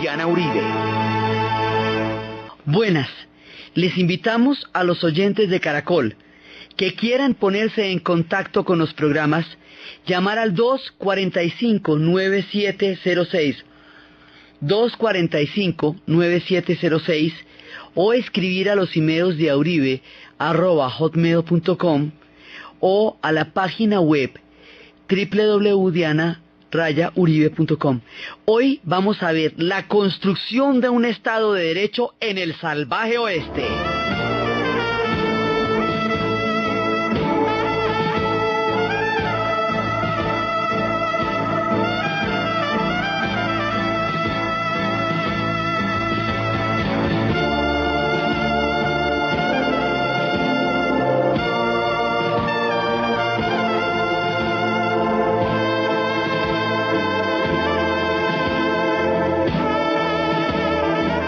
Diana Uribe. Buenas, les invitamos a los oyentes de Caracol que quieran ponerse en contacto con los programas, llamar al 245-9706, 245-9706, o escribir a los emails de auribe@hotmail.com o a la página web www.diana-uribe.com. Hoy vamos a ver la construcción de un Estado de Derecho en el salvaje oeste.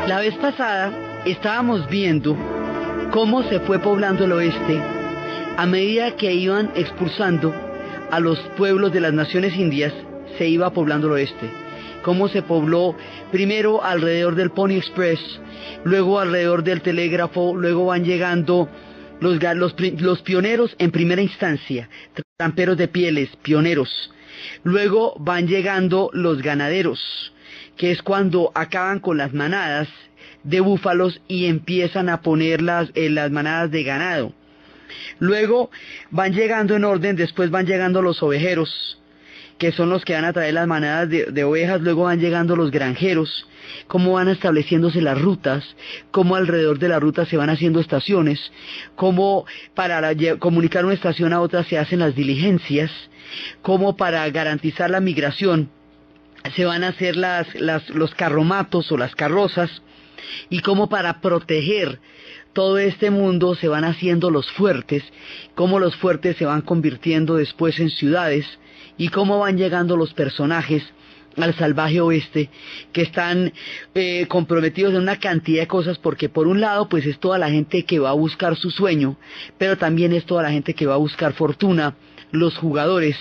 La vez pasada estábamos viendo cómo se fue poblando el oeste a medida que iban expulsando a los pueblos de las naciones indias. Se iba poblando el oeste, cómo se pobló primero alrededor del Pony Express, luego alrededor del telégrafo, luego van llegando los pioneros en primera instancia, tramperos de pieles, pioneros, luego van llegando los ganaderos, que es cuando acaban con las manadas de búfalos y empiezan a poner las manadas de ganado. Luego van llegando en orden, después van llegando los ovejeros, que son los que van a traer las manadas de ovejas, luego van llegando los granjeros, cómo van estableciéndose las rutas, cómo alrededor de la ruta se van haciendo estaciones, cómo para comunicar una estación a otra se hacen las diligencias, cómo para garantizar la migración se van a hacer los carromatos o las carrozas, y cómo para proteger todo este mundo se van haciendo los fuertes, cómo los fuertes se van convirtiendo después en ciudades, y cómo van llegando los personajes al salvaje oeste, que están comprometidos en una cantidad de cosas, porque por un lado pues es toda la gente que va a buscar su sueño, pero también es toda la gente que va a buscar fortuna, los jugadores,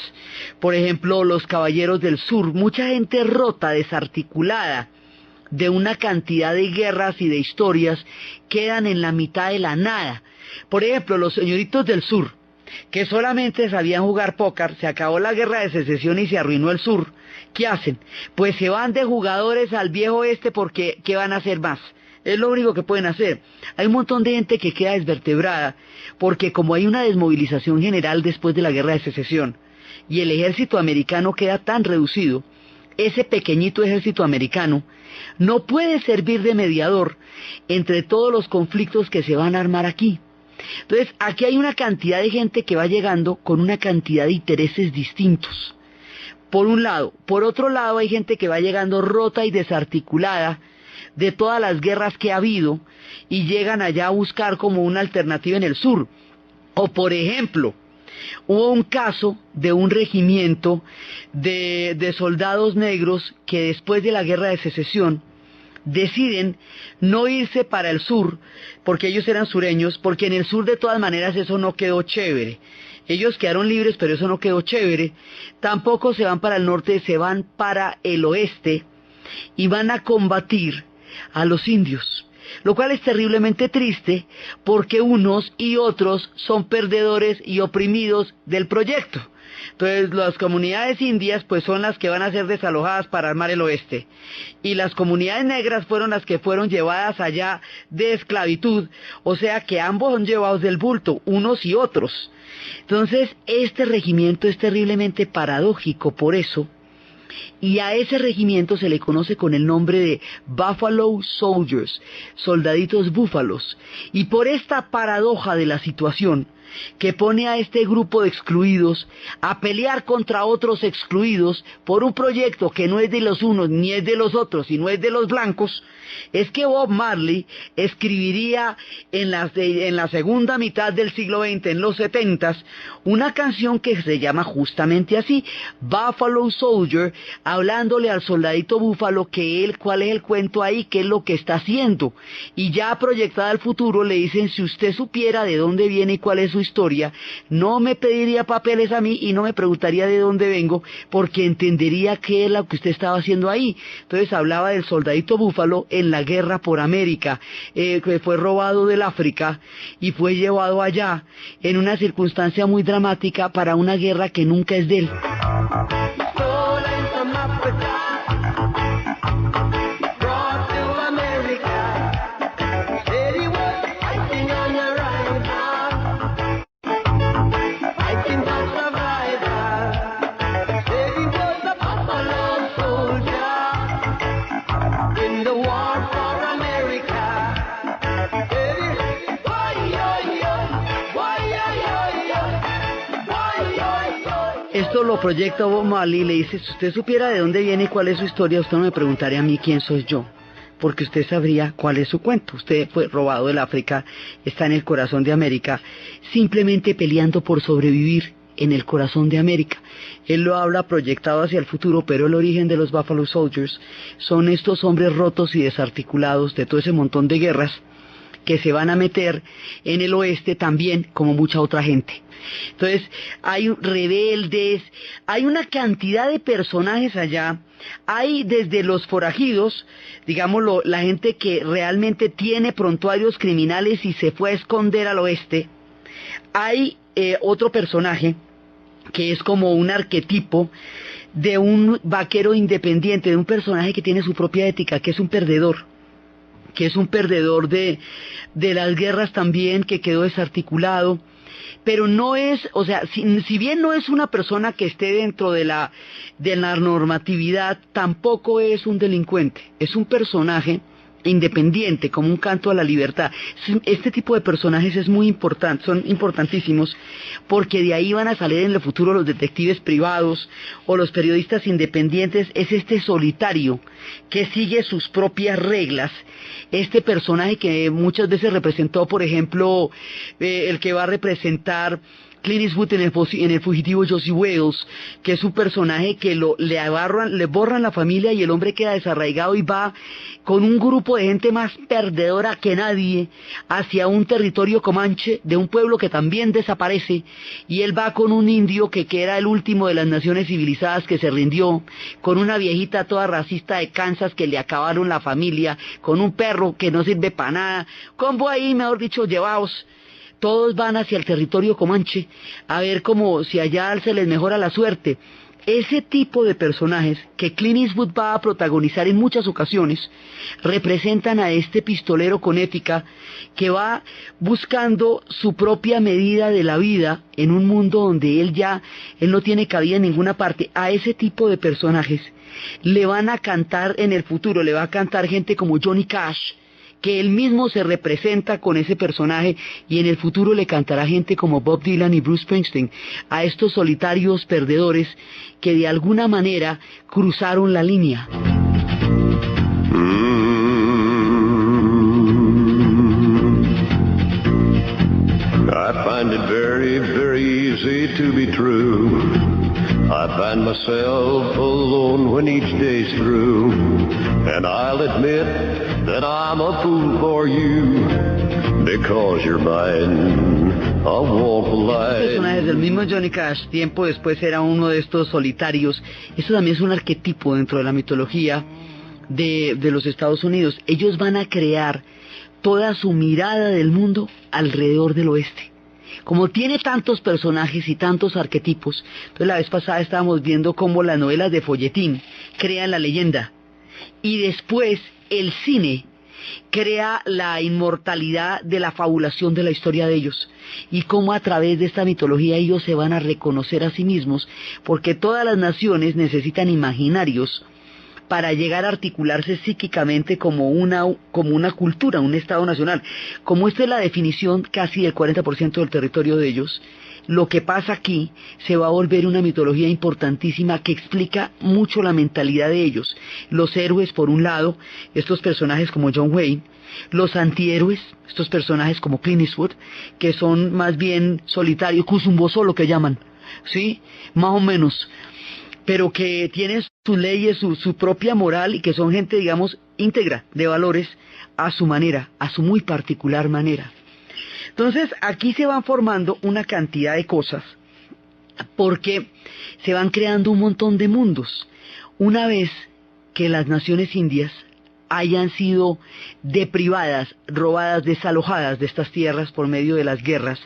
por ejemplo los caballeros del sur, mucha gente rota, desarticulada, de una cantidad de guerras y de historias, quedan en la mitad de la nada. Por ejemplo, los señoritos del sur, que solamente sabían jugar póker, se acabó la guerra de secesión y se arruinó el sur. ¿Qué hacen? Pues se van de jugadores al viejo oeste, porque ¿qué van a hacer más? Es lo único que pueden hacer. Hay un montón de gente que queda desvertebrada, porque como hay una desmovilización general después de la guerra de secesión, y el ejército americano queda tan reducido, ese pequeñito ejército americano no puede servir de mediador entre todos los conflictos que se van a armar aquí. Entonces, aquí hay una cantidad de gente que va llegando con una cantidad de intereses distintos. Por un lado. Por otro lado, hay gente que va llegando rota y desarticulada de todas las guerras que ha habido, y llegan allá a buscar como una alternativa en el sur. O por ejemplo, hubo un caso de un regimiento de soldados negros que después de la guerra de secesión deciden no irse para el sur, porque ellos eran sureños, porque en el sur de todas maneras eso no quedó chévere. Ellos quedaron libres, pero eso no quedó chévere. Tampoco se van para el norte, se van para el oeste y van a combatir a los indios. Lo cual es terriblemente triste, porque unos y otros son perdedores y oprimidos del proyecto. Entonces las comunidades indias pues son las que van a ser desalojadas para armar el oeste, y las comunidades negras fueron las que fueron llevadas allá de esclavitud, o sea que ambos son llevados del bulto, unos y otros. Entonces este regimiento es terriblemente paradójico por eso, y a ese regimiento se le conoce con el nombre de Buffalo Soldiers, soldaditos búfalos, y por esta paradoja de la situación, que pone a este grupo de excluidos a pelear contra otros excluidos por un proyecto que no es de los unos ni es de los otros, sino es de los blancos, es que Bob Marley escribiría en la segunda mitad del siglo XX, en los 70s, una canción que se llama justamente así, Buffalo Soldier, hablándole al soldadito búfalo cuál es el cuento ahí, qué es lo que está haciendo, y ya proyectada al futuro le dicen: si usted supiera de dónde viene y cuál es su historia, no me pediría papeles a mí y no me preguntaría de dónde vengo, porque entendería qué es lo que usted estaba haciendo ahí. Entonces hablaba del soldadito búfalo en la guerra por América, que fue robado del África y fue llevado allá en una circunstancia muy dramática para una guerra que nunca es de él. Esto lo proyecta Bob Marley y le dice, si usted supiera de dónde viene y cuál es su historia, usted no me preguntaría a mí quién soy yo, porque usted sabría cuál es su cuento. Usted fue robado del África, está en el corazón de América, simplemente peleando por sobrevivir en el corazón de América. Él lo habla proyectado hacia el futuro, pero el origen de los Buffalo Soldiers son estos hombres rotos y desarticulados de todo ese montón de guerras que se van a meter en el oeste también, como mucha otra gente. Entonces, hay rebeldes, hay una cantidad de personajes allá, hay desde los forajidos, digámoslo, la gente que realmente tiene prontuarios criminales y se fue a esconder al oeste, hay otro personaje que es como un arquetipo de un vaquero independiente, de un personaje que tiene su propia ética, que es un perdedor de las guerras también, que quedó desarticulado, pero no es, o sea, si bien no es una persona que esté dentro de la normatividad, tampoco es un delincuente, es un personaje independiente, como un canto a la libertad. Este tipo de personajes es muy importante, son importantísimos, porque de ahí van a salir en el futuro los detectives privados o los periodistas independientes. Es este solitario que sigue sus propias reglas, este personaje que muchas veces representó, por ejemplo, el que va a representar Clint Eastwood en el fugitivo Josie Wales, que es un personaje que le borran la familia y el hombre queda desarraigado y va con un grupo de gente más perdedora que nadie hacia un territorio comanche de un pueblo que también desaparece, y él va con un indio que era el último de las naciones civilizadas que se rindió, con una viejita toda racista de Kansas que le acabaron la familia, con un perro que no sirve para nada, combo ahí, mejor dicho, llevaos. Todos van hacia el territorio comanche a ver como si allá se les mejora la suerte. Ese tipo de personajes que Clint Eastwood va a protagonizar en muchas ocasiones representan a este pistolero con ética que va buscando su propia medida de la vida en un mundo donde él no tiene cabida en ninguna parte. A ese tipo de personajes le van a cantar en el futuro, le va a cantar gente como Johnny Cash, que él mismo se representa con ese personaje, y en el futuro le cantará gente como Bob Dylan y Bruce Springsteen, a estos solitarios perdedores que de alguna manera cruzaron la línea. I find it very, very easy to be true. I find myself alone when each day's through, and I'll admit that I'm a fool for you, because you're mine. I won't lie. El personaje del mismo Johnny Cash, tiempo después, era uno de estos solitarios. Esto también es un arquetipo dentro de la mitología de los Estados Unidos. Ellos van a crear toda su mirada del mundo alrededor del oeste. Como tiene tantos personajes y tantos arquetipos, entonces la vez pasada estábamos viendo cómo las novelas de folletín crean la leyenda, y después el cine crea la inmortalidad de la fabulación de la historia de ellos, y cómo a través de esta mitología ellos se van a reconocer a sí mismos, porque todas las naciones necesitan imaginarios para llegar a articularse psíquicamente como una cultura, un Estado nacional. Como esta es la definición casi del 40% del territorio de ellos, lo que pasa aquí se va a volver una mitología importantísima que explica mucho la mentalidad de ellos. Los héroes, por un lado, estos personajes como John Wayne; los antihéroes, estos personajes como Clint Eastwood, que son más bien solitarios, Kusumboso lo que llaman, ¿sí? Más o menos, pero que tienen sus leyes, su propia moral, y que son gente, digamos, íntegra, de valores, a su manera, a su muy particular manera. Entonces, aquí se van formando una cantidad de cosas, porque se van creando un montón de mundos. Una vez que las naciones indias hayan sido deprivadas, robadas, desalojadas de estas tierras por medio de las guerras,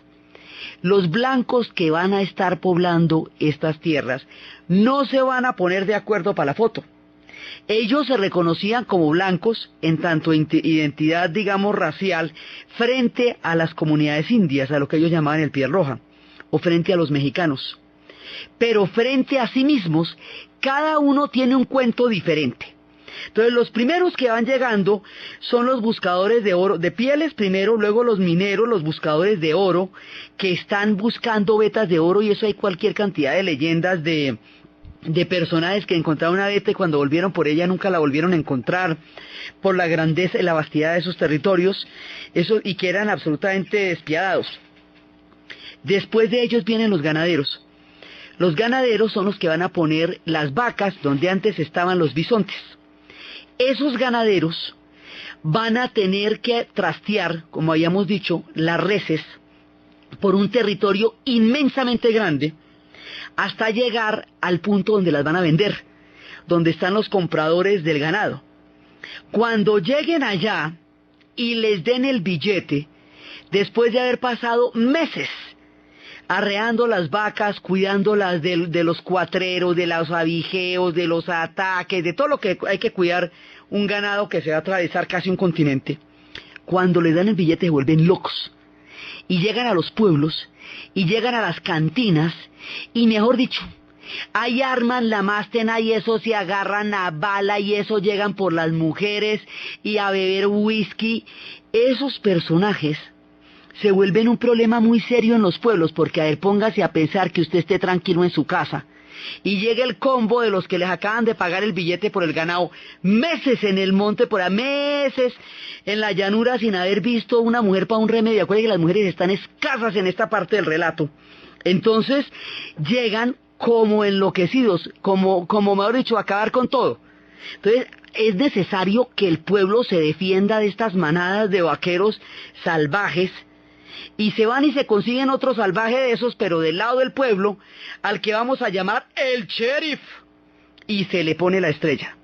los blancos que van a estar poblando estas tierras no se van a poner de acuerdo para la foto. Ellos se reconocían como blancos en tanto identidad, digamos, racial, frente a las comunidades indias, a lo que ellos llamaban el piel roja, o frente a los mexicanos. Pero frente a sí mismos, cada uno tiene un cuento diferente. Entonces los primeros que van llegando son los buscadores de oro, de pieles primero, luego los mineros, los buscadores de oro, que están buscando vetas de oro, y eso hay cualquier cantidad de leyendas de personajes que encontraron una veta y cuando volvieron por ella nunca la volvieron a encontrar, por la grandeza y la vastedad de esos territorios, y que eran absolutamente despiadados. Después de ellos vienen los ganaderos. Los ganaderos son los que van a poner las vacas donde antes estaban los bisontes. Esos ganaderos van a tener que trastear, como habíamos dicho, las reses por un territorio inmensamente grande hasta llegar al punto donde las van a vender, donde están los compradores del ganado. Cuando lleguen allá y les den el billete, después de haber pasado meses arreando las vacas, cuidándolas de los cuatreros, de los abigeos, de los ataques, de todo lo que hay que cuidar un ganado que se va a atravesar casi un continente, cuando les dan el billete se vuelven locos y llegan a los pueblos y llegan a las cantinas y, mejor dicho, ahí arman la mástena y eso se agarran a bala y eso llegan por las mujeres y a beber whisky. Esos personajes se vuelven un problema muy serio en los pueblos, porque a ver, póngase a pensar que usted esté tranquilo en su casa y llega el combo de los que les acaban de pagar el billete por el ganado, meses en el monte, por meses en la llanura sin haber visto una mujer para un remedio. Acuérdense que las mujeres están escasas en esta parte del relato. Entonces llegan como enloquecidos, como mejor dicho, a acabar con todo. Entonces es necesario que el pueblo se defienda de estas manadas de vaqueros salvajes, y se van y se consiguen otro salvaje de esos, pero del lado del pueblo, al que vamos a llamar el sheriff, y se le pone la estrella.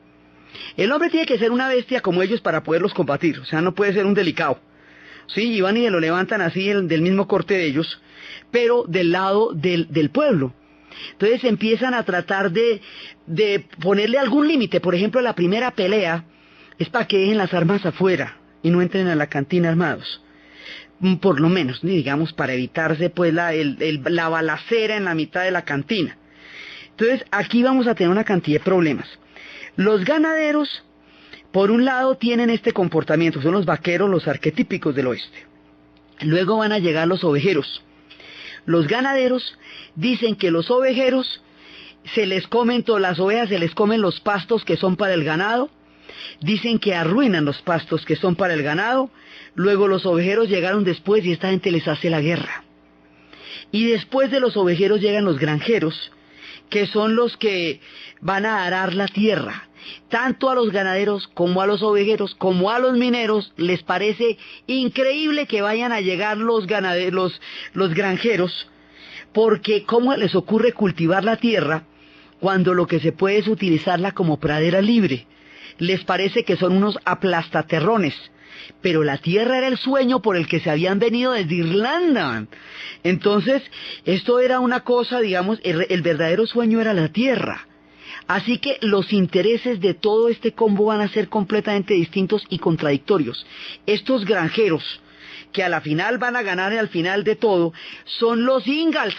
El hombre tiene que ser una bestia como ellos para poderlos combatir, o sea, no puede ser un delicado. Sí, y van y lo levantan así del mismo corte de ellos, pero del lado del pueblo. Entonces empiezan a tratar de ponerle algún límite. Por ejemplo, la primera pelea es para que dejen las armas afuera y no entren a la cantina armados. Por lo menos, digamos, para evitarse pues la balacera en la mitad de la cantina. Entonces aquí vamos a tener una cantidad de problemas. Los ganaderos, por un lado, tienen este comportamiento, son los vaqueros, los arquetípicos del oeste. Luego van a llegar los ovejeros. Los ganaderos dicen que los ovejeros se les comen todas las ovejas, se les comen los pastos que son para el ganado. Dicen que arruinan los pastos que son para el ganado. Luego los ovejeros llegaron después y esta gente les hace la guerra. Y después de los ovejeros llegan los granjeros, que son los que van a arar la tierra. Tanto a los ganaderos como a los ovejeros, como a los mineros, les parece increíble que vayan a llegar los granjeros, porque ¿cómo les ocurre cultivar la tierra cuando lo que se puede es utilizarla como pradera libre? Les parece que son unos aplastaterrones, pero la tierra era el sueño por el que se habían venido desde Irlanda. Entonces, esto era una cosa, digamos, el verdadero sueño era la tierra. Así que los intereses de todo este combo van a ser completamente distintos y contradictorios. Estos granjeros, que a la final van a ganar al final de todo, son los Ingalls,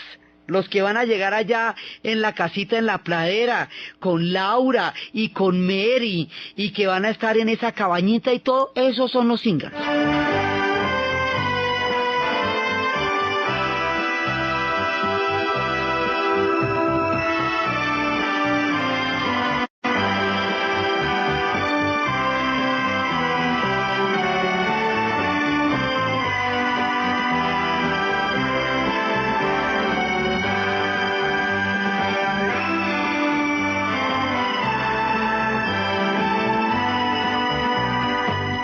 los que van a llegar allá en la casita en la pradera, con Laura y con Mary, y que van a estar en esa cabañita y todo, esos son los Ingalls.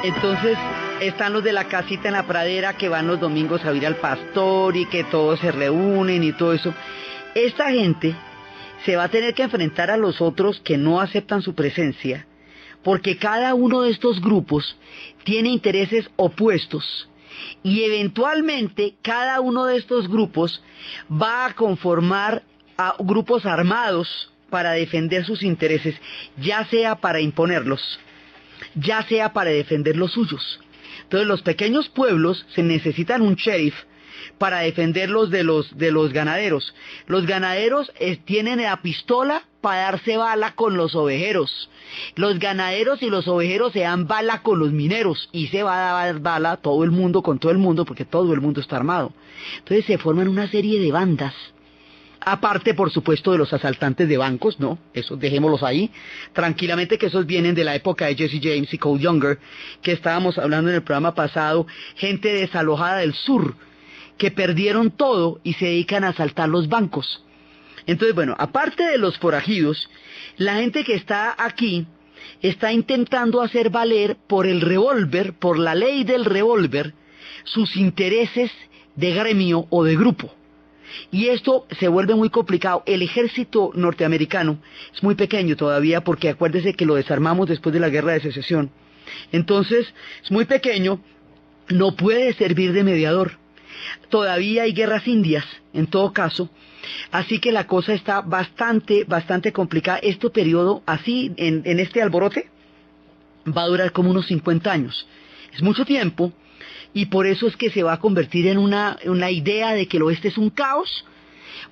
Entonces, Están los de la casita en la pradera que van los domingos a oír al pastor y que todos se reúnen y todo eso. Esta gente se va a tener que enfrentar a los otros que no aceptan su presencia, porque cada uno de estos grupos tiene intereses opuestos y eventualmente cada uno de estos grupos va a conformar a grupos armados para defender sus intereses, ya sea para imponerlos, ya sea para defender los suyos. Entonces los pequeños pueblos se necesitan un sheriff para defenderlos de los ganaderos. Los ganaderos tienen la pistola para darse bala con los ovejeros. Los ganaderos y los ovejeros se dan bala con los mineros y se va a dar bala todo el mundo con todo el mundo porque todo el mundo está armado. Entonces se forman una serie de bandas. Aparte, por supuesto, de los asaltantes de bancos, ¿no? Esos dejémoslos ahí. Tranquilamente que esos vienen de la época de Jesse James y Cole Younger, que estábamos hablando en el programa pasado. Gente desalojada del sur, que perdieron todo y se dedican a asaltar los bancos. Entonces, bueno, aparte de los forajidos, la gente que está aquí está intentando hacer valer por el revólver, por la ley del revólver, sus intereses de gremio o de grupo. Y esto se vuelve muy complicado. El ejército norteamericano es muy pequeño todavía porque acuérdese que lo desarmamos después de la guerra de secesión. Entonces, es muy pequeño, no puede servir de mediador. Todavía hay guerras indias, en todo caso. Así que la cosa está bastante complicada. Este periodo, así, en este alborote, va a durar como unos 50 años. Es mucho tiempo. Y por eso es que se va a convertir en una idea de que el oeste es un caos,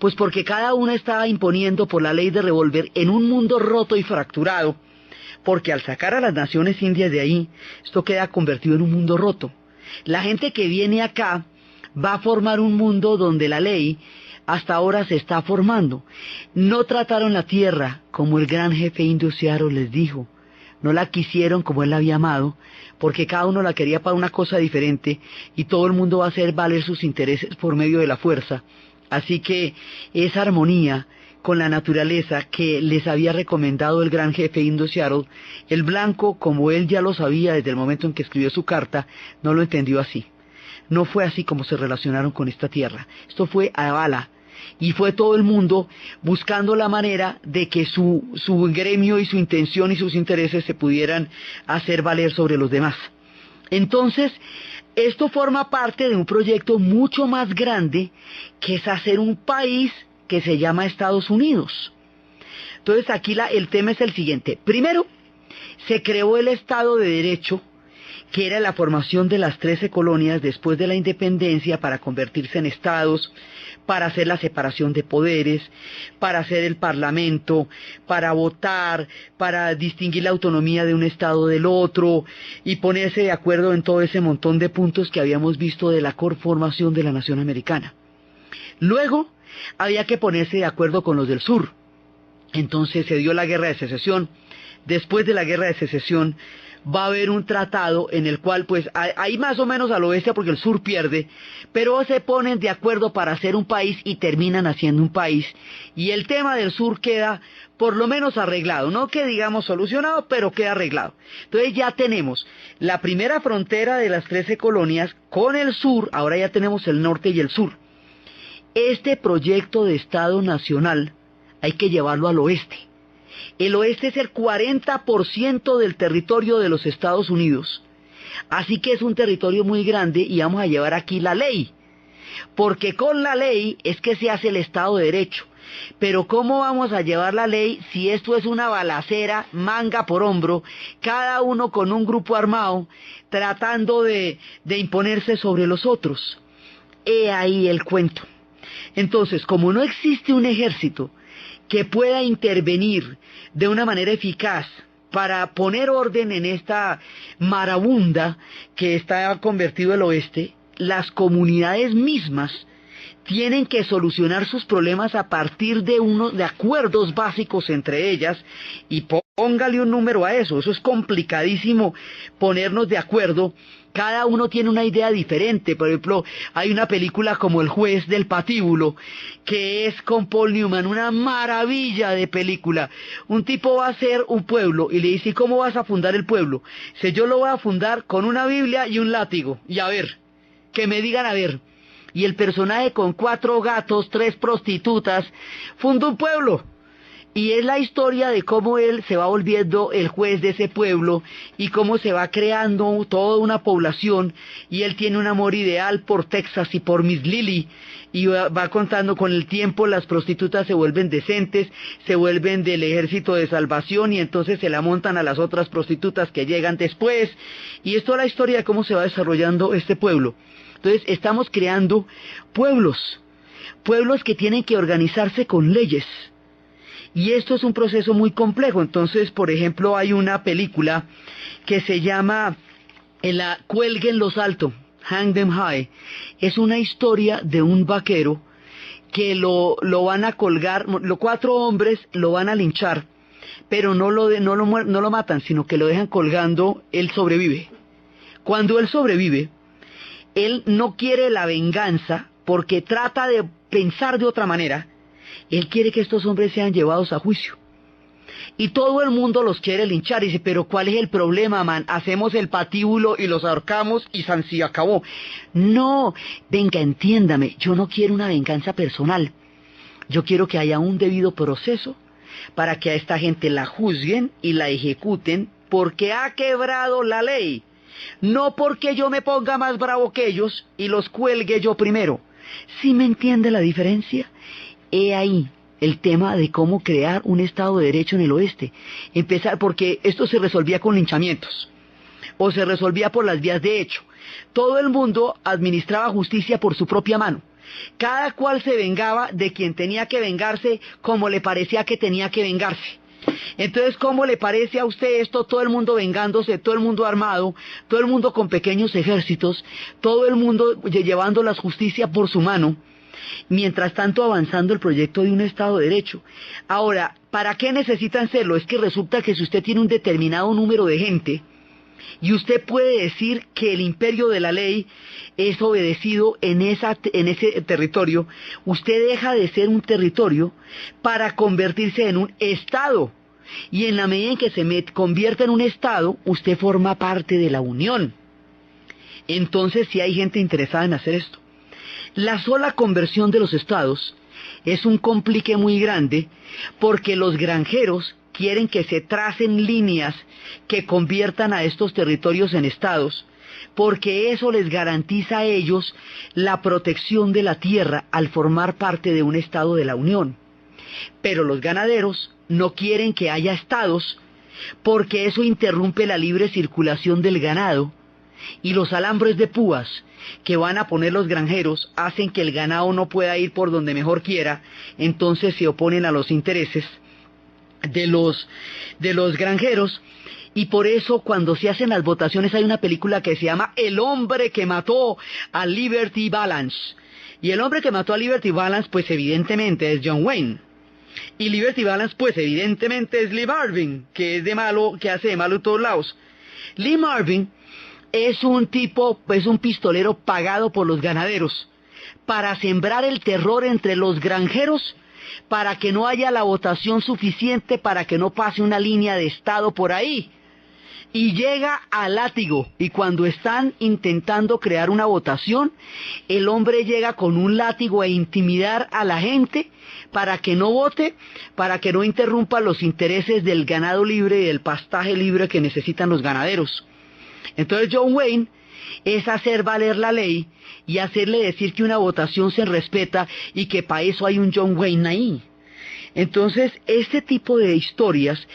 pues porque cada uno está imponiendo por la ley de revólver en un mundo roto y fracturado, porque al sacar a las naciones indias de ahí, esto queda convertido en un mundo roto. La gente que viene acá va a formar un mundo donde la ley hasta ahora se está formando. No trataron la tierra como el gran jefe indio Seattle les dijo. No la quisieron como él la había amado, porque cada uno la quería para una cosa diferente y todo el mundo va a hacer valer sus intereses por medio de la fuerza. Así que esa armonía con la naturaleza que les había recomendado el gran jefe indio Seattle, el blanco, como él ya lo sabía desde el momento en que escribió su carta, no lo entendió así. No fue así como se relacionaron con esta tierra. Esto fue a bala. Y fue todo el mundo buscando la manera de que su gremio y su intención y sus intereses se pudieran hacer valer sobre los demás. Entonces, esto forma parte de un proyecto mucho más grande, que es hacer un país que se llama Estados Unidos. Entonces, aquí el tema es el siguiente. Primero, se creó el Estado de Derecho, que era la formación de las 13 colonias después de la independencia para convertirse en estados, para hacer la separación de poderes, para hacer el parlamento, para votar, para distinguir la autonomía de un estado del otro y ponerse de acuerdo en todo ese montón de puntos que habíamos visto de la conformación de la nación americana. Luego había que ponerse de acuerdo con los del sur. Entonces se dio la guerra de secesión. Después de la guerra de secesión va a haber un tratado en el cual, pues, ahí más o menos al oeste porque el sur pierde, pero se ponen de acuerdo para hacer un país y terminan haciendo un país. Y el tema del sur queda por lo menos arreglado, no que digamos solucionado, pero queda arreglado. Entonces ya tenemos la primera frontera de las 13 colonias con el sur, ahora ya tenemos el norte y el sur. Este proyecto de Estado Nacional hay que llevarlo al oeste. El oeste es el 40% del territorio de los Estados Unidos. Así que es un territorio muy grande y vamos a llevar aquí la ley. Porque con la ley es que se hace el Estado de Derecho. Pero ¿cómo vamos a llevar la ley si esto es una balacera, manga por hombro, cada uno con un grupo armado, tratando de imponerse sobre los otros? He ahí el cuento. Entonces, como no existe un ejército que pueda intervenir de una manera eficaz para poner orden en esta marabunta que está convertido el oeste, las comunidades mismas tienen que solucionar sus problemas a partir de acuerdos básicos entre ellas y por póngale un número a eso es complicadísimo ponernos de acuerdo. Cada uno tiene una idea diferente. Por ejemplo, hay una película como El juez del patíbulo, que es con Paul Newman, una maravilla de película. Un tipo va a hacer un pueblo y le dice, ¿y cómo vas a fundar el pueblo? Dice, yo lo voy a fundar con una Biblia y un látigo. Y a ver, que me digan a ver. Y el personaje con 4 gatos, 3 prostitutas, funda un pueblo. Y es la historia de cómo él se va volviendo el juez de ese pueblo y cómo se va creando toda una población, y él tiene un amor ideal por Texas y por Miss Lily, y va contando con el tiempo las prostitutas se vuelven decentes, se vuelven del ejército de salvación y entonces se la montan a las otras prostitutas que llegan después, y es toda la historia de cómo se va desarrollando este pueblo. Entonces estamos creando pueblos que tienen que organizarse con leyes. Y esto es un proceso muy complejo. Entonces, por ejemplo, hay una película que se llama Cuelguen los alto, Hang Them High. Es una historia de un vaquero que lo van a colgar, los 4 hombres lo van a linchar, pero no lo matan, sino que lo dejan colgando. Él sobrevive. Cuando él sobrevive, él no quiere la venganza porque trata de pensar de otra manera. Él quiere que estos hombres sean llevados a juicio. Y todo el mundo los quiere linchar. Y dice, pero ¿cuál es el problema, man? Hacemos el patíbulo y los ahorcamos y se acabó. No, venga, entiéndame, yo no quiero una venganza personal. Yo quiero que haya un debido proceso para que a esta gente la juzguen y la ejecuten porque ha quebrado la ley. No porque yo me ponga más bravo que ellos y los cuelgue yo primero. ¿Sí me entiende la diferencia? He ahí el tema de cómo crear un Estado de Derecho en el oeste. Empezar, porque esto se resolvía con linchamientos, o se resolvía por las vías de hecho. Todo el mundo administraba justicia por su propia mano. Cada cual se vengaba de quien tenía que vengarse como le parecía que tenía que vengarse. Entonces, ¿cómo le parece a usted esto? Todo el mundo vengándose, todo el mundo armado, todo el mundo con pequeños ejércitos, todo el mundo llevando la justicia por su mano. Mientras tanto avanzando el proyecto de un Estado de Derecho. Ahora, ¿para qué necesitan serlo? Es que resulta que si usted tiene un determinado número de gente y usted puede decir que el imperio de la ley es obedecido en ese territorio, usted deja de ser un territorio para convertirse en un Estado. Y en la medida en que se convierta en un Estado, usted forma parte de la Unión. Entonces sí hay gente interesada en hacer esto. La sola conversión de los estados es un complique muy grande porque los granjeros quieren que se tracen líneas que conviertan a estos territorios en estados, porque eso les garantiza a ellos la protección de la tierra al formar parte de un estado de la Unión. Pero los ganaderos no quieren que haya estados porque eso interrumpe la libre circulación del ganado, y los alambres de púas que van a poner los granjeros hacen que el ganado no pueda ir por donde mejor quiera. Entonces se oponen a los intereses de los granjeros, y por eso cuando se hacen las votaciones hay una película que se llama El hombre que mató a Liberty Balance, y el hombre que mató a Liberty Balance pues evidentemente es John Wayne, y Liberty Balance pues evidentemente es Lee Marvin, que es de malo, que hace de malo en todos lados. Lee Marvin es un pistolero pagado por los ganaderos para sembrar el terror entre los granjeros, para que no haya la votación suficiente, para que no pase una línea de Estado por ahí. Y llega a látigo, y cuando están intentando crear una votación, el hombre llega con un látigo a intimidar a la gente para que no vote, para que no interrumpa los intereses del ganado libre y del pastaje libre que necesitan los ganaderos. Entonces John Wayne es hacer valer la ley y hacerle decir que una votación se respeta y que para eso hay un John Wayne ahí. Entonces este tipo de historias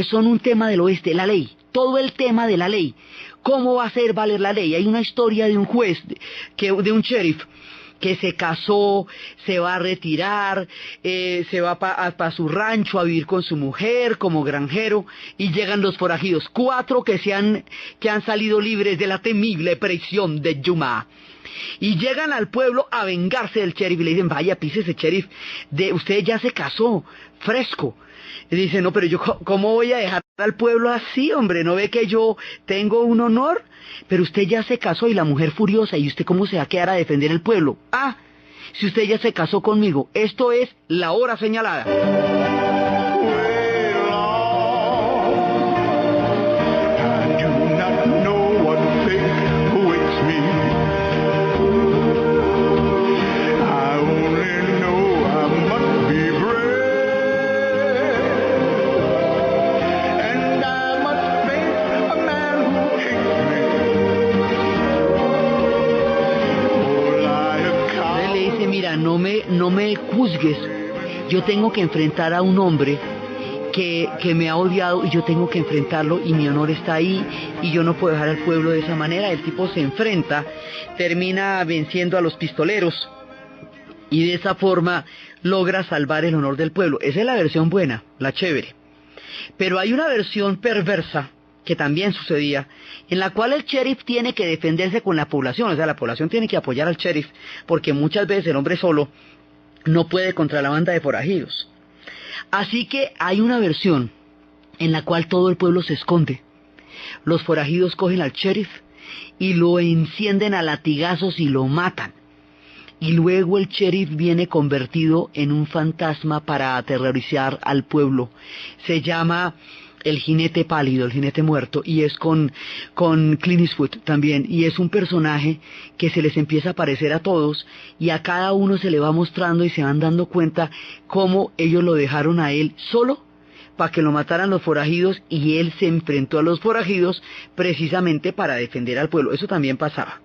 son un tema del oeste, la ley, todo el tema de la ley. ¿Cómo va a hacer valer la ley? Hay una historia de un juez, de un sheriff, que se casó, se va a retirar, se va para su rancho a vivir con su mujer como granjero, y llegan los forajidos, 4 que han salido libres de la temible prisión de Yuma, y llegan al pueblo a vengarse del sheriff, y le dicen, vaya, pícese sheriff, usted ya se casó, fresco, Y dice, no, pero yo, ¿cómo voy a dejar al pueblo así, hombre? ¿No ve que yo tengo un honor? Pero usted ya se casó y la mujer furiosa, ¿y usted cómo se va a quedar a defender el pueblo? Ah, si usted ya se casó conmigo, esto es la hora señalada. Mira, no me juzgues, yo tengo que enfrentar a un hombre que me ha odiado y yo tengo que enfrentarlo y mi honor está ahí y yo no puedo dejar al pueblo de esa manera. El tipo se enfrenta, termina venciendo a los pistoleros y de esa forma logra salvar el honor del pueblo. Esa es la versión buena, la chévere. Pero hay una versión perversa que también sucedía, en la cual el sheriff tiene que defenderse con la población, o sea, la población tiene que apoyar al sheriff, porque muchas veces el hombre solo no puede contra la banda de forajidos. Así que hay una versión en la cual todo el pueblo se esconde. Los forajidos cogen al sheriff y lo encienden a latigazos y lo matan. Y luego el sheriff viene convertido en un fantasma para aterrorizar al pueblo. Se llama el jinete pálido, el jinete muerto, y es con Clint Eastwood también, y es un personaje que se les empieza a aparecer a todos, y a cada uno se le va mostrando y se van dando cuenta cómo ellos lo dejaron a él solo para que lo mataran los forajidos, y él se enfrentó a los forajidos precisamente para defender al pueblo. Eso también pasaba.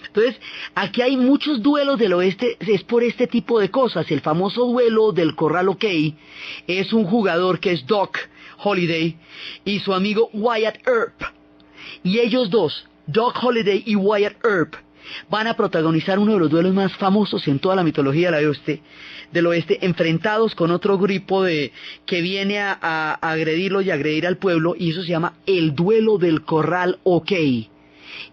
Entonces, aquí hay muchos duelos del oeste, es por este tipo de cosas. El famoso duelo del Corral OK es un jugador que es Doc Holliday y su amigo Wyatt Earp. Y ellos dos, Doc Holliday y Wyatt Earp, van a protagonizar uno de los duelos más famosos en toda la mitología del oeste, enfrentados con otro grupo que viene a agredirlos y agredir al pueblo, y eso se llama el duelo del Corral OK.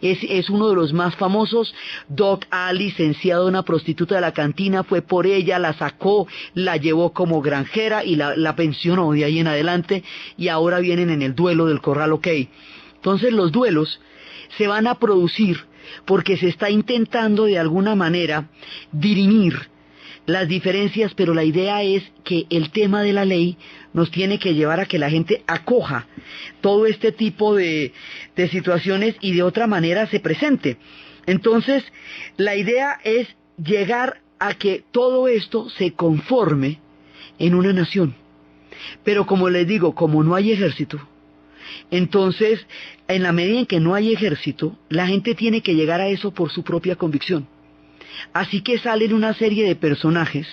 Es uno de los más famosos. Doc ha licenciado a una prostituta de la cantina, fue por ella, la sacó, la llevó como granjera y la pensionó de ahí en adelante, y ahora vienen en el duelo del Corral OK. Entonces los duelos se van a producir porque se está intentando de alguna manera dirimir las diferencias, pero la idea es que el tema de la ley nos tiene que llevar a que la gente acoja todo este tipo de situaciones y de otra manera se presente. Entonces, la idea es llegar a que todo esto se conforme en una nación. Pero como les digo, como no hay ejército, entonces, en la medida en que no hay ejército, la gente tiene que llegar a eso por su propia convicción. Así que salen una serie de personajes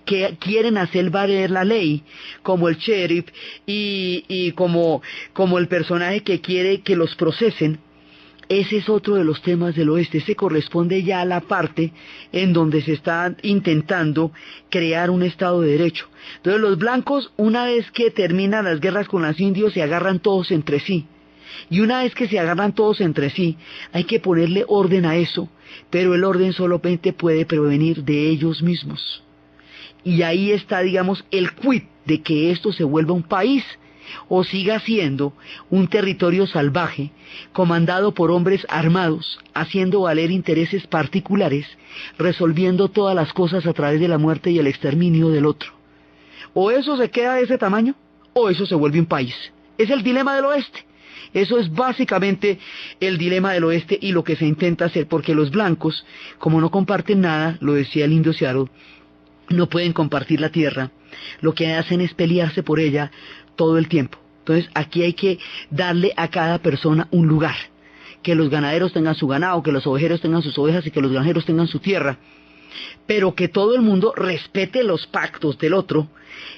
que quieren hacer valer la ley, como el sheriff y como el personaje que quiere que los procesen. Ese es otro de los temas del oeste. Ese corresponde ya a la parte en donde se está intentando crear un Estado de Derecho. Entonces los blancos, una vez que terminan las guerras con los indios, se agarran todos entre sí. Y una vez que se agarran todos entre sí, hay que ponerle orden a eso, pero el orden solamente puede provenir de ellos mismos. Y ahí está, digamos, el quid de que esto se vuelva un país o siga siendo un territorio salvaje, comandado por hombres armados, haciendo valer intereses particulares, resolviendo todas las cosas a través de la muerte y el exterminio del otro. O eso se queda de ese tamaño, o eso se vuelve un país. Es el dilema del oeste. Eso es básicamente el dilema del oeste y lo que se intenta hacer, porque los blancos, como no comparten nada, lo decía el indio Seattle, no pueden compartir la tierra, lo que hacen es pelearse por ella todo el tiempo. Entonces aquí hay que darle a cada persona un lugar, que los ganaderos tengan su ganado, que los ovejeros tengan sus ovejas y que los granjeros tengan su tierra, pero que todo el mundo respete los pactos del otro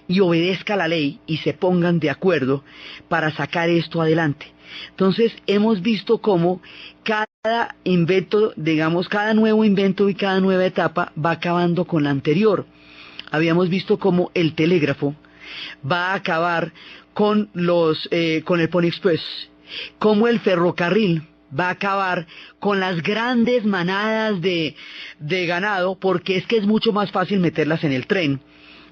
y obedezca la ley y se pongan de acuerdo para sacar esto adelante. Entonces hemos visto cómo cada invento, digamos, cada nuevo invento y cada nueva etapa va acabando con la anterior. Habíamos visto cómo el telégrafo va a acabar con el Pony Express, cómo el ferrocarril va a acabar con las grandes manadas de ganado, porque es que es mucho más fácil meterlas en el tren.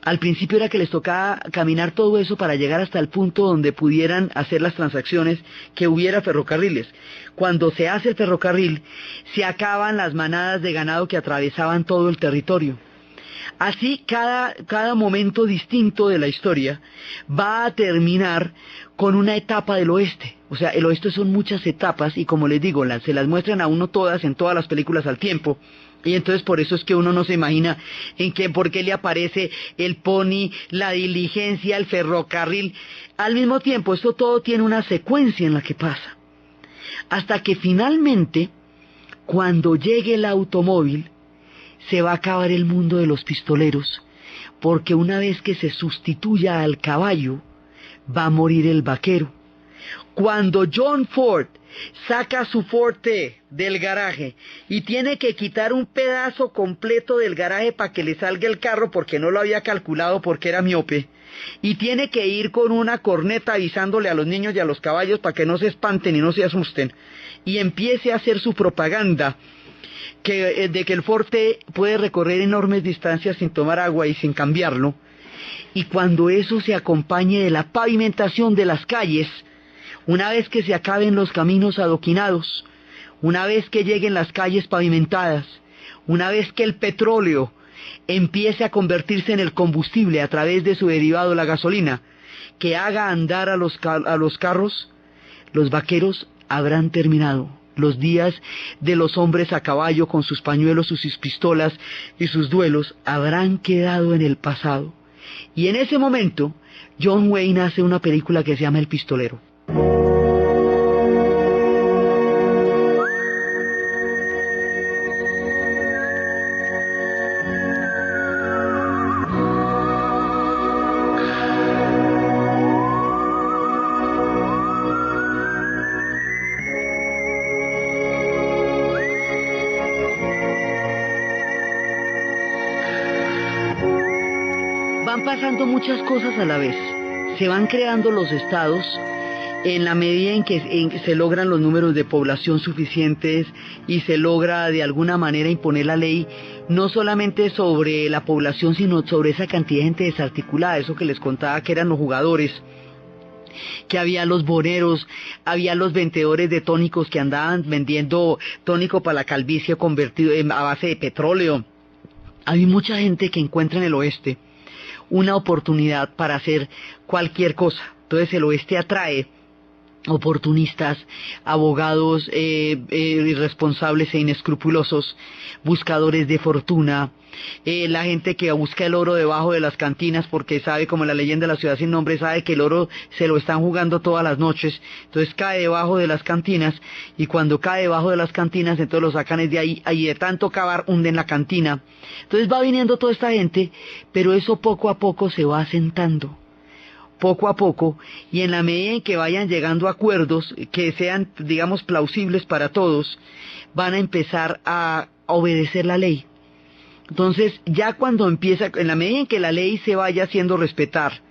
Al principio era que les tocaba caminar todo eso para llegar hasta el punto donde pudieran hacer las transacciones, que hubiera ferrocarriles. Cuando se hace el ferrocarril, se acaban las manadas de ganado que atravesaban todo el territorio. Así, cada momento distinto de la historia va a terminar con una etapa del oeste. O sea, el oeste son muchas etapas y, como les digo, se las muestran a uno todas en todas las películas al tiempo. Y entonces por eso es que uno no se imagina por qué le aparece el pony, la diligencia, el ferrocarril. Al mismo tiempo, esto todo tiene una secuencia en la que pasa. Hasta que finalmente, cuando llegue el automóvil, se va a acabar el mundo de los pistoleros, porque una vez que se sustituya al caballo, va a morir el vaquero. Cuando John Ford saca su Ford T del garaje y tiene que quitar un pedazo completo del garaje para que le salga el carro porque no lo había calculado porque era miope, y tiene que ir con una corneta avisándole a los niños y a los caballos para que no se espanten y no se asusten, y empiece a hacer su propaganda de que el Ford T puede recorrer enormes distancias sin tomar agua y sin cambiarlo, y cuando eso se acompañe de la pavimentación de las calles, una vez que se acaben los caminos adoquinados, una vez que lleguen las calles pavimentadas, una vez que el petróleo empiece a convertirse en el combustible a través de su derivado, la gasolina, que haga andar a los carros, los vaqueros habrán terminado. Los días de los hombres a caballo con sus pañuelos, sus pistolas y sus duelos habrán quedado en el pasado. Y en ese momento, John Wayne hace una película que se llama El Pistolero. Van pasando muchas cosas a la vez. Se van creando los estados en la medida en que se logran los números de población suficientes y se logra de alguna manera imponer la ley, no solamente sobre la población, sino sobre esa cantidad de gente desarticulada, eso que les contaba que eran los jugadores, que había los boneros, había los vendedores de tónicos que andaban vendiendo tónico para la calvicie convertido a base de petróleo. Hay mucha gente que encuentra en el oeste una oportunidad para hacer cualquier cosa. Entonces el oeste atrae oportunistas, abogados irresponsables e inescrupulosos, buscadores de fortuna, la gente que busca el oro debajo de las cantinas porque sabe, como la leyenda de la ciudad sin nombre, sabe que el oro se lo están jugando todas las noches, entonces cae debajo de las cantinas, y cuando cae debajo de las cantinas, entonces lo sacan de ahí, y de tanto cavar hunden la cantina. Entonces va viniendo toda esta gente, pero eso poco a poco se va asentando. Poco a poco, y en la medida en que vayan llegando a acuerdos que sean, digamos, plausibles para todos, van a empezar a obedecer la ley. Entonces, ya cuando empieza, en la medida en que la ley se vaya haciendo respetar,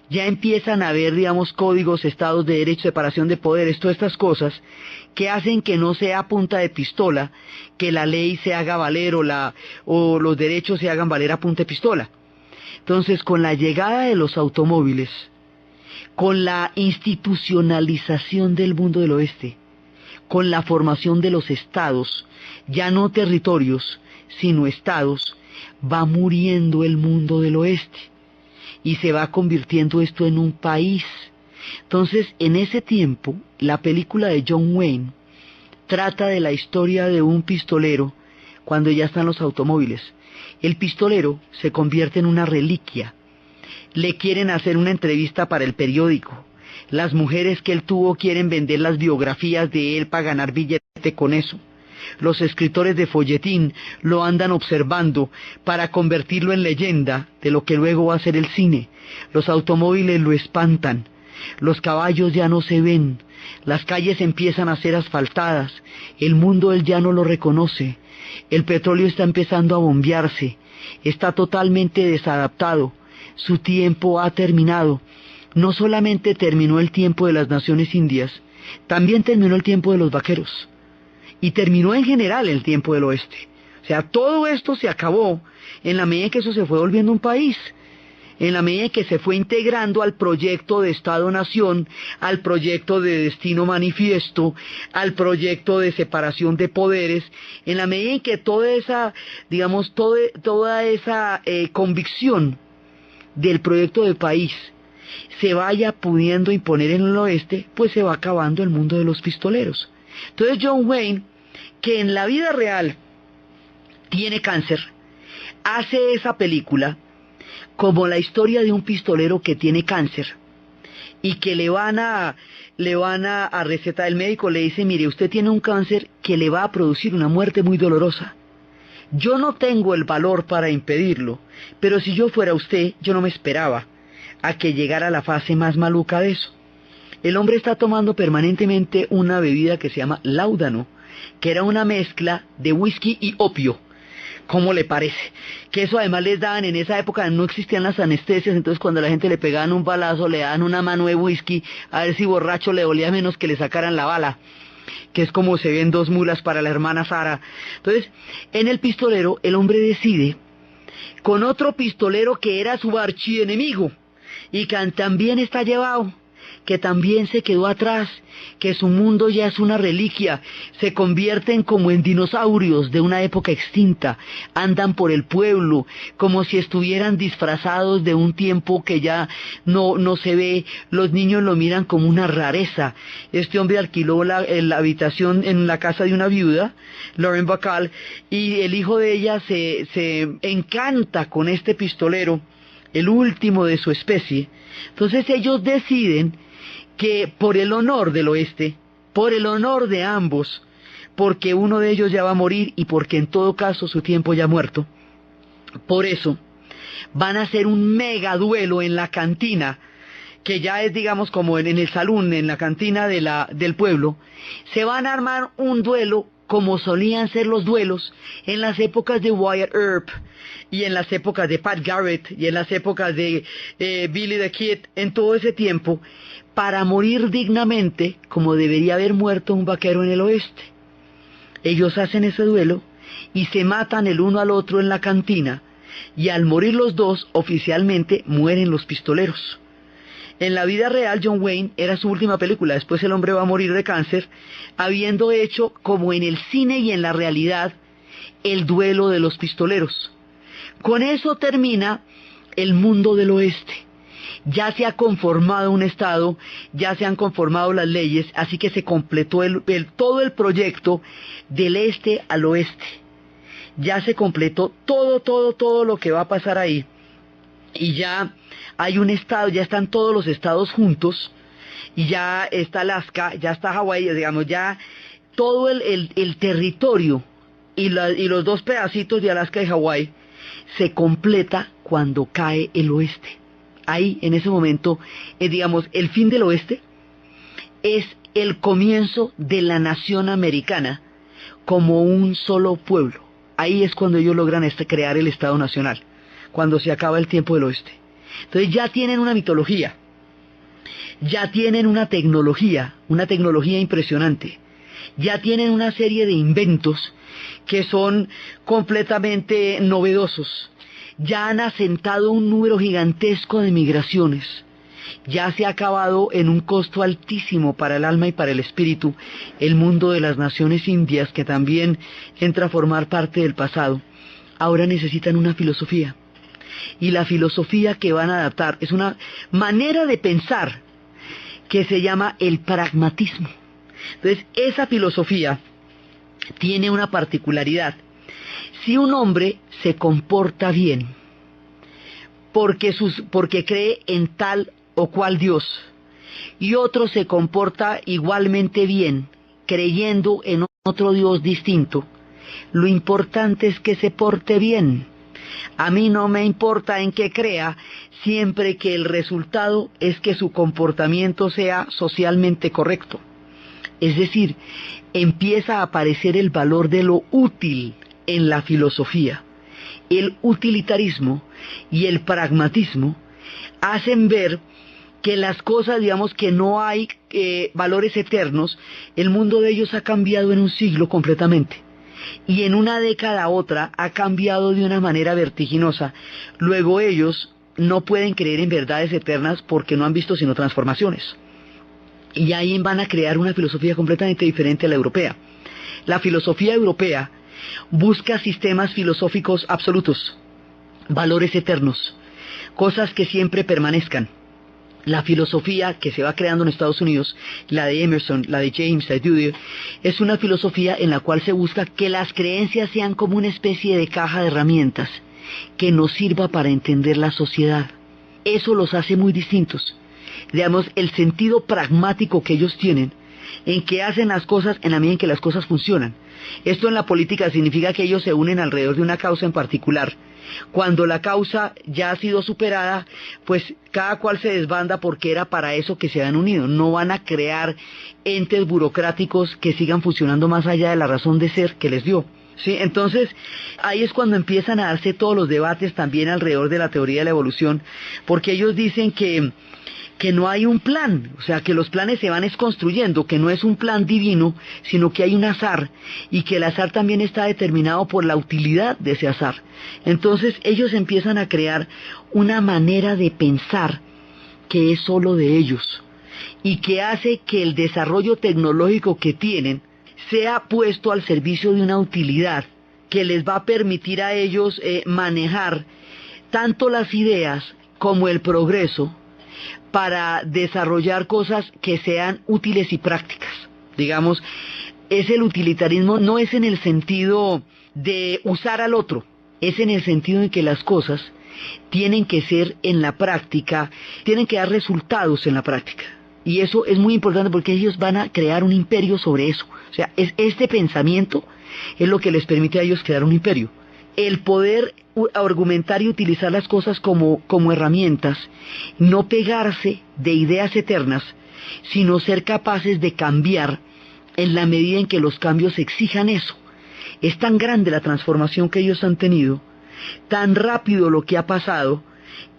ya empiezan a haber, digamos, códigos, estados de derecho, separación de poderes, todas estas cosas que hacen que no sea a punta de pistola que la ley se haga valer o los derechos se hagan valer a punta de pistola. Entonces, con la llegada de los automóviles, con la institucionalización del mundo del oeste, con la formación de los estados, ya no territorios, sino estados, va muriendo el mundo del oeste y se va convirtiendo esto en un país. Entonces, en ese tiempo, la película de John Wayne trata de la historia de un pistolero cuando ya están los automóviles. El pistolero se convierte en una reliquia. Le quieren hacer una entrevista para el periódico. Las mujeres que él tuvo quieren vender las biografías de él para ganar billete con eso. Los escritores de folletín lo andan observando para convertirlo en leyenda de lo que luego va a ser el cine. Los automóviles lo espantan. Los caballos ya no se ven. Las calles empiezan a ser asfaltadas. El mundo él ya no lo reconoce. El petróleo está empezando a bombearse. Está totalmente desadaptado. Su tiempo ha terminado. No solamente terminó el tiempo de las naciones indias, también terminó el tiempo de los vaqueros. Y terminó en general el tiempo del oeste. O sea, todo esto se acabó en la medida en que eso se fue volviendo un país. en la medida en que se fue integrando al proyecto de Estado-Nación, al proyecto de destino manifiesto, al proyecto de separación de poderes, en la medida en que toda esa, digamos, toda esa convicción del proyecto de país se vaya pudiendo imponer en el oeste, pues se va acabando el mundo de los pistoleros. Entonces John Wayne, que en la vida real tiene cáncer, hace esa película como la historia de un pistolero que tiene cáncer y que le van a recetar, el médico le dice, mire, usted tiene un cáncer que le va a producir una muerte muy dolorosa. Yo no tengo el valor para impedirlo, pero si yo fuera usted, yo no me esperaba a que llegara a la fase más maluca de eso. El hombre está tomando permanentemente una bebida que se llama láudano, que era una mezcla de whisky y opio. ¿Cómo le parece? Que eso además les daban en esa época, no existían las anestesias, entonces cuando a la gente le pegaban un balazo, le daban una mano de whisky, a ver si borracho le dolía menos que le sacaran la bala, que es como se ven 2 mulas para la hermana Sara. Entonces, en El Pistolero, el hombre decide, con otro pistolero que era su archienemigo, y que también está llevado, que también se quedó atrás, que su mundo ya es una reliquia, se convierten como en dinosaurios de una época extinta, andan por el pueblo como si estuvieran disfrazados de un tiempo que ya no se ve, los niños lo miran como una rareza. Este hombre alquiló la habitación en la casa de una viuda, Lauren Bacall, y el hijo de ella se encanta con este pistolero, el último de su especie. Entonces ellos deciden que por el honor del oeste, por el honor de ambos, porque uno de ellos ya va a morir y porque en todo caso su tiempo ya ha muerto, por eso van a hacer un mega duelo en la cantina, que ya es, digamos, como en el salón, en la cantina del pueblo. Se van a armar un duelo como solían ser los duelos en las épocas de Wyatt Earp, y en las épocas de Pat Garrett, y en las épocas de Billy the Kid, en todo ese tiempo, para morir dignamente como debería haber muerto un vaquero en el oeste. Ellos hacen ese duelo y se matan el uno al otro en la cantina, y al morir los dos, oficialmente mueren los pistoleros. En la vida real, John Wayne era su última película, después el hombre va a morir de cáncer, habiendo hecho, como en el cine y en la realidad, el duelo de los pistoleros. Con eso termina el mundo del oeste. Ya se ha conformado un estado, ya se han conformado las leyes, así que se completó todo el proyecto del este al oeste. Ya se completó todo lo que va a pasar ahí. Y ya hay un estado, ya están todos los estados juntos, y ya está Alaska, ya está Hawái, digamos, ya todo el territorio y los 2 pedacitos de Alaska y Hawái se completa cuando cae el oeste. Ahí, en ese momento, digamos, el fin del oeste es el comienzo de la nación americana como un solo pueblo. Ahí es cuando ellos logran crear el Estado Nacional, cuando se acaba el tiempo del oeste. Entonces ya tienen una mitología, ya tienen una tecnología impresionante, ya tienen una serie de inventos que son completamente novedosos, ya han asentado un número gigantesco de migraciones, ya se ha acabado en un costo altísimo para el alma y para el espíritu el mundo de las naciones indias, que también entra a formar parte del pasado. Ahora necesitan una filosofía, y la filosofía que van a adaptar es una manera de pensar que se llama el pragmatismo. Entonces, esa filosofía tiene una particularidad. Si un hombre se comporta bien porque cree en tal o cual Dios, y otro se comporta igualmente bien creyendo en otro Dios distinto, lo importante es que se porte bien. A mí no me importa en qué crea, siempre que el resultado es que su comportamiento sea socialmente correcto. Es decir, empieza a aparecer el valor de lo útil en la filosofía. El utilitarismo y el pragmatismo hacen ver que las cosas, digamos, que no hay valores eternos. El mundo de ellos ha cambiado en un siglo completamente, y en una década a otra ha cambiado de una manera vertiginosa. Luego ellos, no pueden creer en verdades eternas porque no han visto sino transformaciones. Y ahí van a crear una filosofía completamente diferente a la europea. La filosofía europea busca sistemas filosóficos absolutos, valores eternos, cosas que siempre permanezcan. La filosofía que se va creando en Estados Unidos, la de Emerson, la de James, la de Dewey, es una filosofía en la cual se busca que las creencias sean como una especie de caja de herramientas que nos sirva para entender la sociedad. Eso los hace muy distintos. Digamos, el sentido pragmático que ellos tienen, en que hacen las cosas en la medida en que las cosas funcionan. Esto en la política significa que ellos se unen alrededor de una causa en particular. Cuando la causa ya ha sido superada, pues cada cual se desbanda porque era para eso que se han unido. No van a crear entes burocráticos que sigan funcionando más allá de la razón de ser que les dio. ¿Sí? Entonces, ahí es cuando empiezan a darse todos los debates también alrededor de la teoría de la evolución, porque ellos dicen que no hay un plan, o sea, que los planes se van construyendo, que no es un plan divino, sino que hay un azar, y que el azar también está determinado por la utilidad de ese azar. Entonces ellos empiezan a crear una manera de pensar que es solo de ellos, y que hace que el desarrollo tecnológico que tienen sea puesto al servicio de una utilidad que les va a permitir a ellos manejar tanto las ideas como el progreso, para desarrollar cosas que sean útiles y prácticas. Digamos, es el utilitarismo, no es en el sentido de usar al otro, es en el sentido en que las cosas tienen que ser en la práctica, tienen que dar resultados en la práctica. Y eso es muy importante porque ellos van a crear un imperio sobre eso. O sea, este pensamiento es lo que les permite a ellos crear un imperio. El poder argumentar y utilizar las cosas como herramientas, no pegarse de ideas eternas, sino ser capaces de cambiar en la medida en que los cambios exijan eso. Es tan grande la transformación que ellos han tenido, tan rápido lo que ha pasado,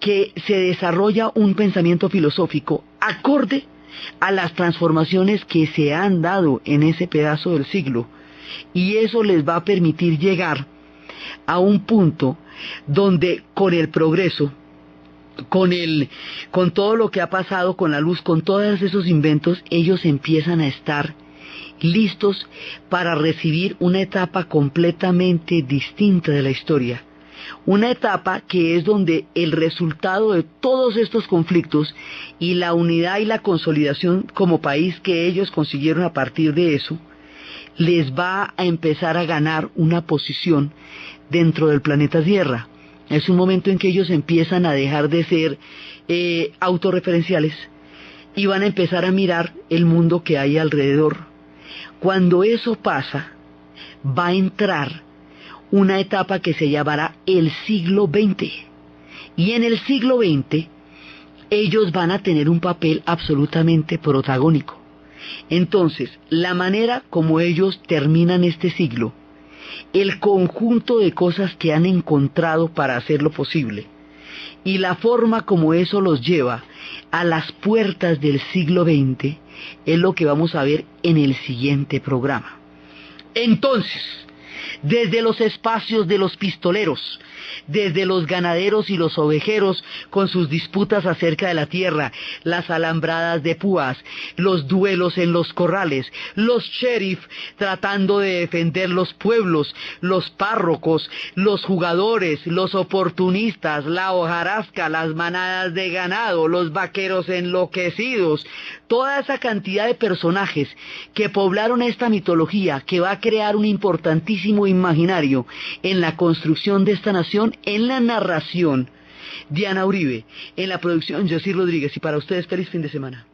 que se desarrolla un pensamiento filosófico acorde a las transformaciones que se han dado en ese pedazo del siglo, y eso les va a permitir llegar a un punto donde con el progreso, con todo lo que ha pasado, con la luz, con todos esos inventos, ellos empiezan a estar listos para recibir una etapa completamente distinta de la historia. Una etapa que es donde el resultado de todos estos conflictos y la unidad y la consolidación como país que ellos consiguieron a partir de eso, les va a empezar a ganar una posición dentro del planeta Tierra. Es un momento en que ellos empiezan a dejar de ser autorreferenciales y van a empezar a mirar el mundo que hay alrededor. Cuando eso pasa, va a entrar una etapa que se llamará el siglo XX. Y en el siglo XX, ellos van a tener un papel absolutamente protagónico. Entonces, la manera como ellos terminan este siglo, el conjunto de cosas que han encontrado para hacerlo posible, y la forma como eso los lleva a las puertas del siglo XX, es lo que vamos a ver en el siguiente programa. Entonces, desde los espacios de los pistoleros, desde los ganaderos y los ovejeros con sus disputas acerca de la tierra, las alambradas de púas, los duelos en los corrales, los sheriff tratando de defender los pueblos, los párrocos, los jugadores, los oportunistas, la hojarasca, las manadas de ganado, los vaqueros enloquecidos, toda esa cantidad de personajes que poblaron esta mitología que va a crear un importantísimo imaginario en la construcción de esta nación, en la narración Diana Uribe, en la producción José Rodríguez, y para ustedes feliz fin de semana.